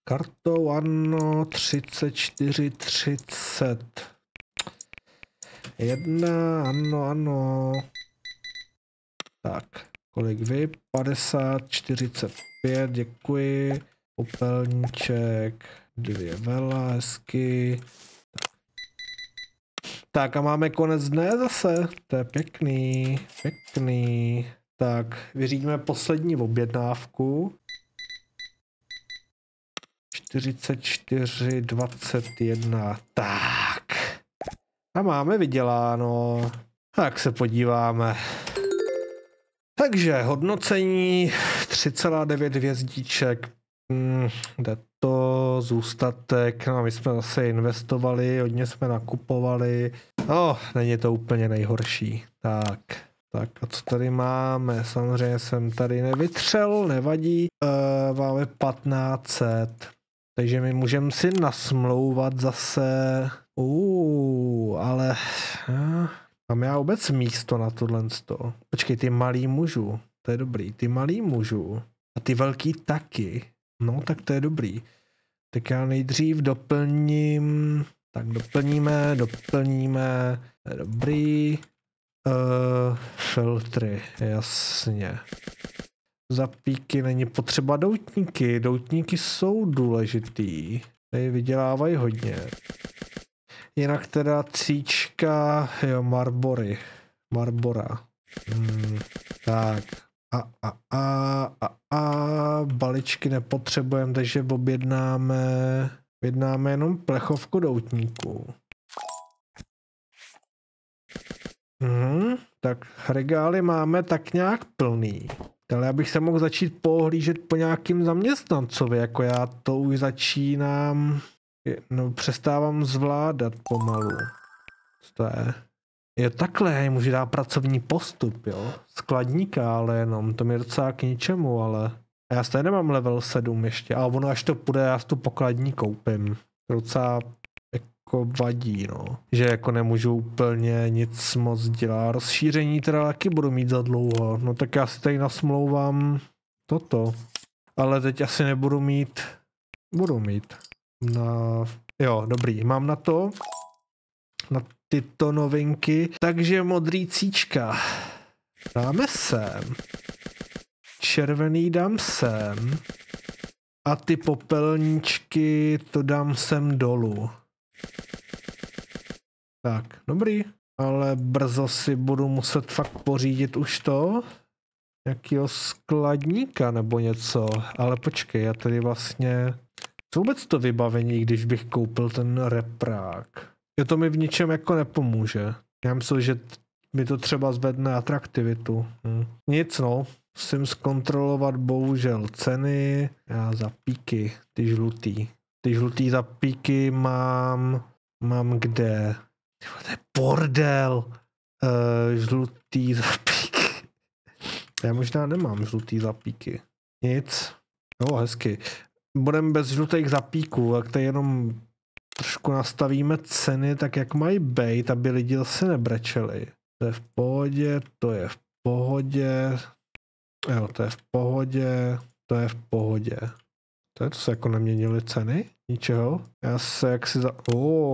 Kartou ano, 34, 30. 1, ano. Tak, kolik vy? 50, 45, děkuji. Popelníček, 2 vela, hezky. Tak a máme konec dne zase, to je pěkný. Tak, vyřídíme poslední objednávku. 44, 21, tak. A máme vyděláno. Tak se podíváme. Takže hodnocení 3,9 hvězdíček, Jde to zůstatek, no my jsme zase investovali, hodně jsme nakupovali. Není to úplně nejhorší. Tak a co tady máme? Samozřejmě jsem tady nevytřel, nevadí. Máme 1500. Takže my můžeme si nasmlouvat zase. Ale mám já vůbec místo na tohle. Počkej, ty malý můžu. To je dobrý, ty malý můžu. A ty velký taky. No, tak to je dobrý. Tak já nejdřív doplním. Tak doplníme. To je dobrý. Filtry, jasně. Zapíky není potřeba doutníky. Doutníky jsou důležitý. Tady vydělávají hodně. Jinak teda cíčka, jo, Marbora. Tak. Baličky nepotřebujeme, takže objednáme jenom plechovku doutníků. Tak regály máme tak nějak plný. Ale já bych se mohl začít pohlížet po nějakým zaměstnancovi, jako já to už začínám, přestávám zvládat pomalu. Co to je? Jo, takhle, můžu dát pracovní postup, jo. Skladníka, ale jenom, to mi je docela k ničemu, ale já stejně nemám level 7 ještě, ale ono až to půjde, já si tu pokladní koupím. To docela jako vadí, no. Že jako nemůžu úplně nic moc dělat. Rozšíření teda taky budu mít za dlouho, no tak já si tady nasmlouvám toto. Ale teď asi nebudu mít, budu mít. Jo, dobrý, mám na to, na tyto novinky, takže modrý cíčka dáme sem, červený dám sem a ty popelníčky to dám sem dolů. Tak, dobrý, ale brzo si budu muset fakt pořídit už to, nějakýho skladníka nebo něco, ale počkej, já tady vlastně, co vůbec to vybavení, když bych koupil ten reprák? Jo, to mi v ničem jako nepomůže. Já myslím, že mi to třeba zvedne atraktivitu. Nic, no. Musím zkontrolovat bohužel ceny. Já zapíky, ty žlutý zapíky mám kde? To je bordel. Žlutý zapíky. Já možná nemám žlutý zapíky. Nic. Jo, hezky. Budeme bez žlutých zapíků, tak to je jenom trošku nastavíme ceny tak, jak mají být, aby lidi zase nebrečeli. To je v pohodě, to je v pohodě. Jo, to je v pohodě, to je v pohodě. To se jako neměnily ceny? Ničeho? Já se jak si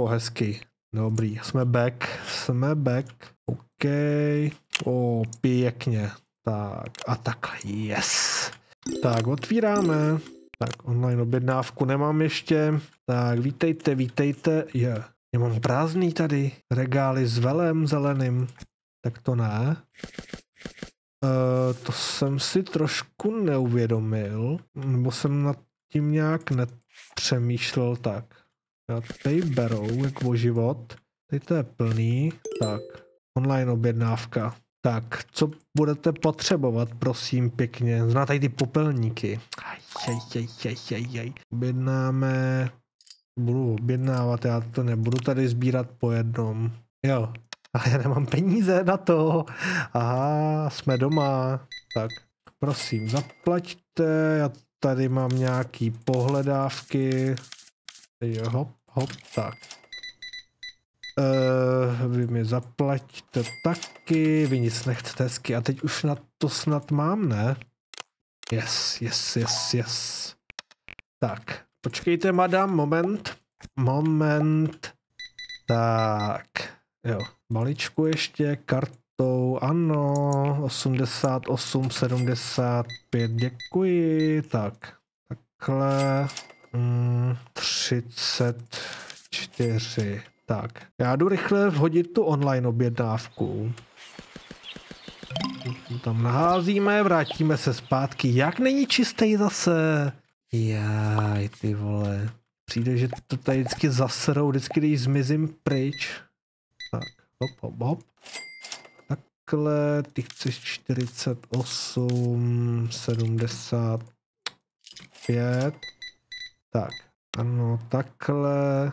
hezky. Dobrý, jsme back. OK. Pěkně. Tak, a takhle, yes. Tak, otvíráme. Tak, online objednávku nemám ještě. Tak, vítejte. Já mám prázdný tady. Regály s velem zeleným. Tak to ne. To jsem si trošku neuvědomil. Nebo jsem nad tím nějak nepřemýšlel tak. Já tady berou jak o život. Tady to je plný. Tak, online objednávka. Tak, co budete potřebovat, prosím, pěkně. Znáte tady ty popelníky. Objednáme. Budu objednávat, já to nebudu tady sbírat po jednom. Jo, ale já nemám peníze na to. Aha, jsme doma. Tak, prosím, zaplaťte. Já tady mám nějaký pohledávky. Jo, hop, tak. Vy mi zaplaťte taky, vy nic nechcete hezky. A teď už na to snad mám, ne? Yes. Tak, počkejte, madam, moment. Tak, jo, maličku ještě, kartou, ano, 88, 75, děkuji, tak, takhle, 34, tak, já jdu rychle vhodit tu online objednávku. Tam naházíme, vrátíme se zpátky, jak není čistý zase? Jaj, ty vole. Přijde, že to tady vždycky zaserou, vždycky když zmizím pryč. Tak, hop. Takhle, ty chceš 48, 70. 5. Tak, ano, takhle.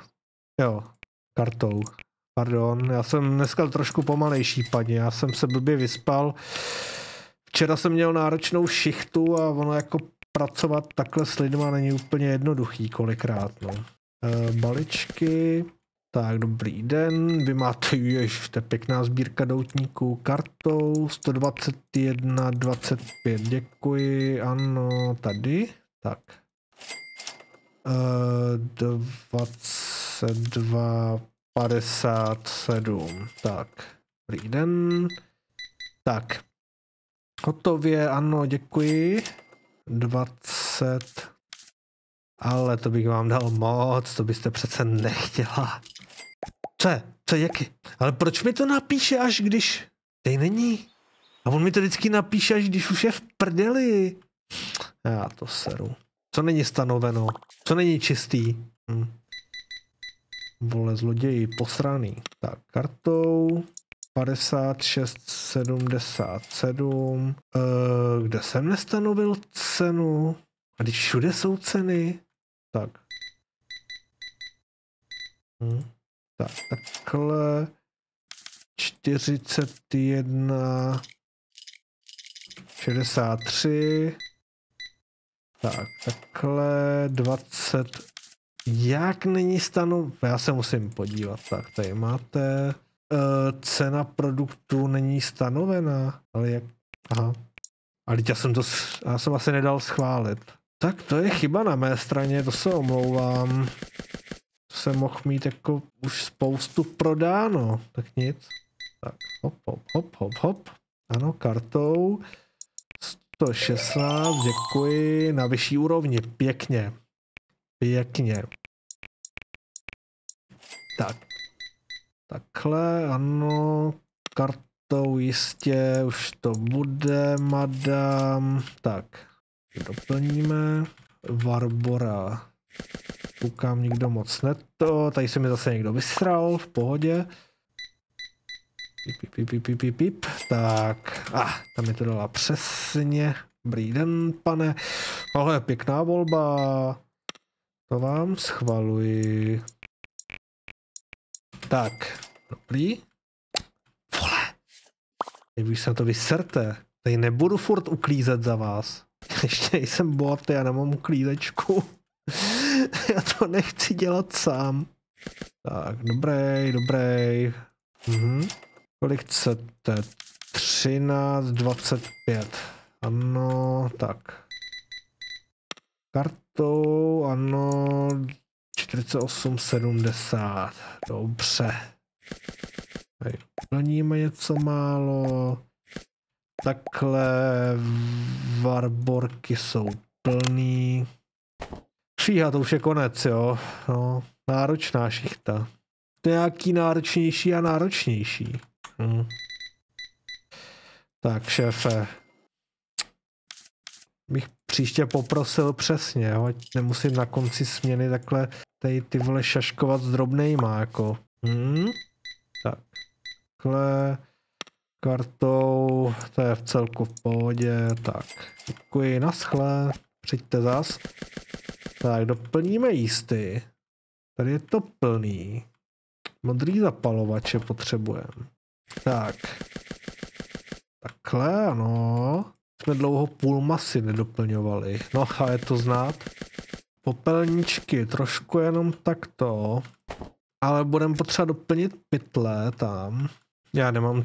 Jo, kartou. Pardon, já jsem dneska trošku pomalejší, paní, já jsem se blbě vyspal. Včera jsem měl náročnou šichtu a ono jako pracovat takhle s lidma není úplně jednoduchý kolikrát, no. Balíčky, tak dobrý den, vy máte, ježiš, to je pěkná sbírka doutníků, kartou, 121, 25, děkuji, ano, tady, tak. 22, 57, tak, dobrý den, tak, hotově, ano, děkuji, 20, ale to bych vám dal moc, to byste přece nechtěla. Co je, jaký? Ale proč mi to napíše, až když tady není? A on mi to vždycky napíše, až když už je v prdeli. Já to seru. Co není stanoveno? Co není čistý? Vole, zloději, posraný. Tak, kartou 56, 77. Kde jsem nestanovil cenu? A když všude jsou ceny? Tak. Tak, takhle. 41. 63. Tak, takhle. 20. Jak není stanov... Já se musím podívat. Tak, tady máte. Cena produktu není stanovená. Ale jak... Aha. Ale já jsem asi nedal schválit. Tak to je chyba na mé straně, to se omlouvám. To jsem mohl mít jako už spoustu prodáno. Tak nic. Tak hop. Ano, kartou. 116, děkuji. Na vyšší úrovni, pěkně. Tak. Takhle, ano. Kartou jistě, už to bude, madam. Tak, doplníme. Barbora. Koukám, nikdo moc neto. Tady se mi zase někdo vysral, v pohodě. Pip. Tak, tam mi to dala přesně. Dobrý den, pane. Ale pěkná volba. To vám schvaluji. Tak, dobrý. Vole. Když se na to vyserte. Tady nebudu furt uklízet za vás. Ještě jsem bohatý, já nemám uklízečku. Já to nechci dělat sám. Tak, dobrý. Kolik chcete? 13, 25. Ano, tak. Kartou, ano, 48, 70. Dobře. Tady plníme něco málo. Takhle varborky jsou plný. Fíha, to už je konec, jo. No, náročná šichta. To je nějaký náročnější a náročnější. Tak, šéfe. Bych příště poprosil přesně, jo? Ať nemusím na konci směny takhle tady ty vole šaškovat s drobnejma, jako. Tak. Takhle. Kartou, to je v celku v pohodě, tak. Děkuji, naschle. Přijďte zas. Tak, doplníme jísty. Tady je to plný. Modrý zapalovače potřebujeme. Tak. Takhle, ano. Jsme dlouho půl masy nedoplňovali. No a je to znát. Popelničky, trošku jenom takto. Ale budeme potřeba doplnit pytle tam. Já nemám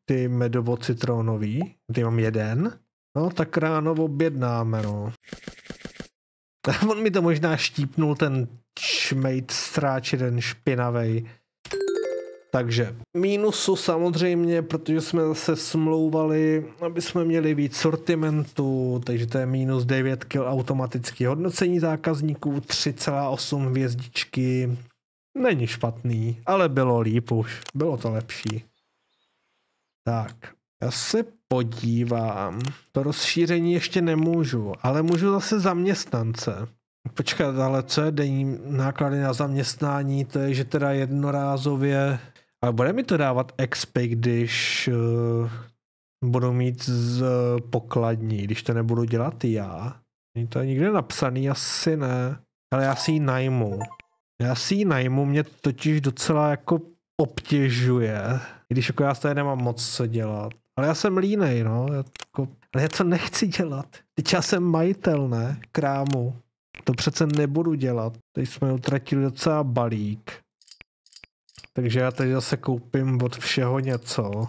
ty medovo-citronový. Ty mám jeden. No tak ráno objednáme, no. On mi to možná štípnul ten šmejt stráč, ten špinavej. Takže mínusu samozřejmě, protože jsme zase smlouvali, aby jsme měli víc sortimentu, takže to je minus 9 kg automatické hodnocení zákazníků, 3,8 hvězdičky. Není špatný, ale bylo líp už, bylo to lepší. Tak, já se podívám. To rozšíření ještě nemůžu, ale můžu zase zaměstnance. Počkat, ale co je denní náklady na zaměstnání? To je, že teda jednorázově... Ale bude mi to dávat XP, když budu mít z pokladní, když to nebudu dělat já. Není to nikde napsaný, asi ne. Ale já si ji najmu. Mě totiž docela jako obtěžuje. Když jako já tady nemám moc co dělat. Ale já jsem línej, no. Ale já to nechci dělat. Teď já jsem majitel, ne? Krámu. To přece nebudu dělat. Teď jsme utratili docela balík. Takže já tady zase koupím od všeho něco.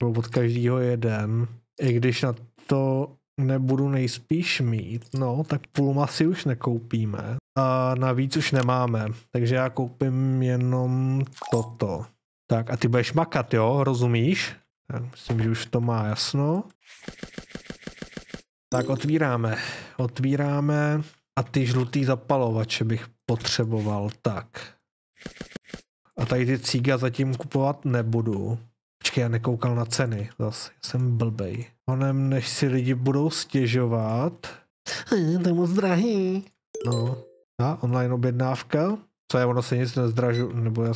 Nebo od každého jeden. I když na to nebudu nejspíš mít, no, tak půl masy už nekoupíme. A navíc už nemáme. Takže já koupím jenom toto. Tak a ty budeš makat, jo? Rozumíš? Já myslím, že už to má jasno. Tak otvíráme a ty žlutý zapalovače bych potřeboval, tak. A tady ty cíga zatím kupovat nebudu. Počkej, já nekoukal na ceny, zase, já jsem blbej. Onem, než si lidi budou stěžovat. To je moc drahý. No, a online objednávka? Co je, ono se nic nezdražu, nebo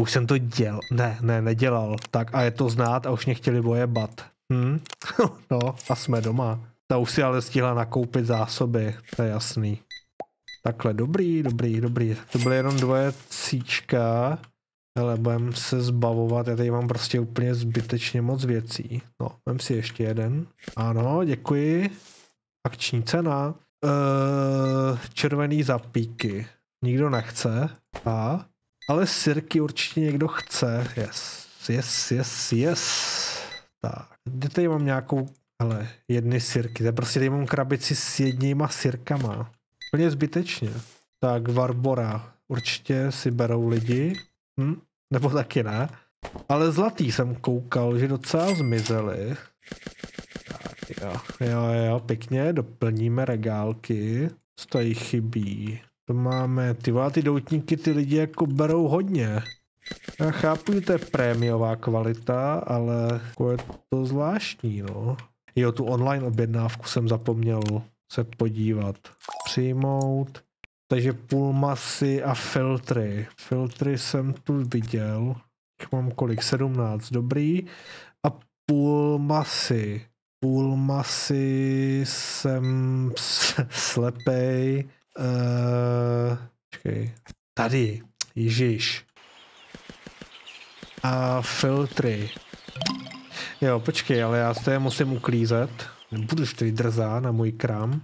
už jsem to dělal, nedělal. Tak a je to znát a už mě chtěli ojebat. No, a jsme doma. Ta už si ale stihla nakoupit zásoby, to je jasný. Takhle, dobrý. To byly jenom 2 cíčka. Hele, budeme se zbavovat, já tady mám prostě úplně zbytečně moc věcí. No, vem si ještě jeden. Ano, děkuji. Akční cena. Červený zapíky. Nikdo nechce. Ale sirky určitě někdo chce. Yes. Tak, kde tady mám nějakou, hele, jedny sirky. To prostě tady mám krabici s jedníma sirkama. Úplně zbytečně. Tak, Barbora. Určitě si berou lidi. Nebo taky ne. Ale zlatý jsem koukal, že docela zmizely. Tak jo, pěkně, doplníme regálky. Co tady chybí? To máme, ty doutníky ty lidi jako berou hodně. Já chápu, že to je prémiová kvalita, ale jako je to zvláštní, no. Jo, tu online objednávku jsem zapomněl se podívat. Přijmout. Takže půl masy a filtry. Filtry jsem tu viděl. Mám kolik? 17. Dobrý. A půl masy. Půl masy jsem slepej. Počkej. Tady. Ježiš. A filtry. Jo, počkej, ale já se musím uklízet. Nebudu tady drzá na můj krám.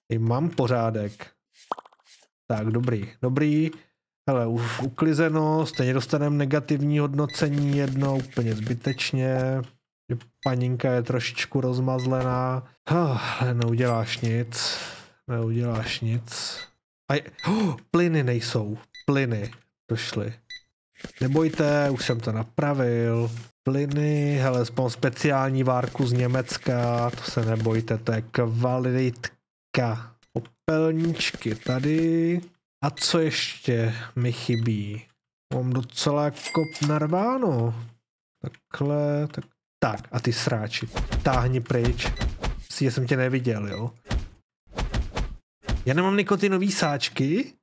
I mám pořádek. Tak, dobrý. Hele, už uklizeno, stejně dostaneme negativní hodnocení jedno, úplně zbytečně. Paninka je trošičku rozmazlená. Ale neuděláš nic. Plyny nejsou. Plyny došly. Nebojte, už jsem to napravil. Plyny, hele, mám speciální várku z Německa, to se nebojte, to je kvalitka. Popelníčky tady. A co ještě mi chybí? Mám docela jako narváno. Takhle, tak a ty sráči, táhni pryč. Já jsem tě neviděl, jo. Já nemám nikotinový sáčky.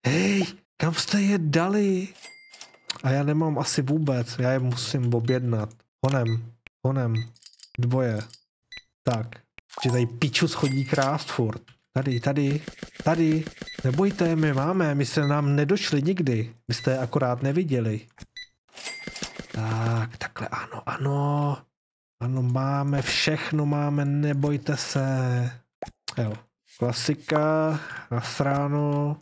Hej, kam jste je dali? A já nemám asi vůbec, já je musím objednat. Honem. 2. Tak, že tady piču schodí krást furt. Tady. Nebojte, my se nám nedošli nikdy. Vy jste je akorát neviděli. Tak, takhle, ano. Ano, máme, všechno máme, nebojte se. Jo, klasika, nasráno.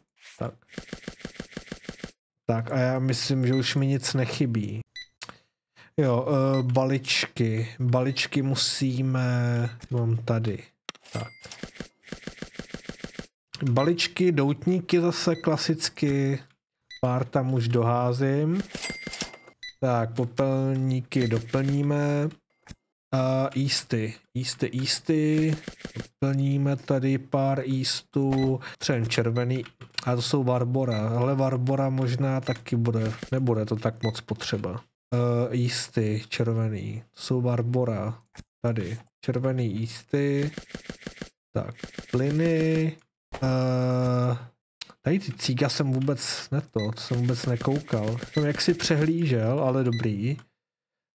Tak a já myslím, že už mi nic nechybí. Jo, baličky musíme, mám tady. Tak. Baličky, doutníky zase klasicky. Pár tam už doházím. Tak, popelníky doplníme. A jísty. Doplníme tady pár jístů. Třeba červený. A to jsou Barbora. Ale Barbora možná taky nebude to tak moc potřeba. Jísty, červený. To jsou Barbora. Tady. Červený jísty. Tak, plyny. Tady ty cíga jsem vůbec to jsem vůbec nekoukal. Jsem jaksi přehlížel, ale dobrý.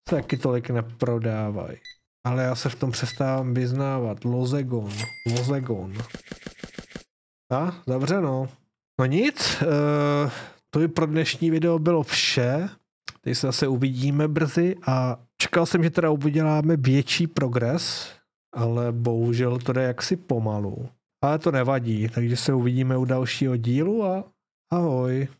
Se taky tolik neprodávají. Ale já se v tom přestávám vyznávat. Lozegon. Zavřeno. No nic, to by pro dnešní video bylo vše. Teď se zase uvidíme brzy a čekal jsem, že teda uděláme větší progres, ale bohužel to jde jaksi pomalu. Ale to nevadí, takže se uvidíme u dalšího dílu a ahoj.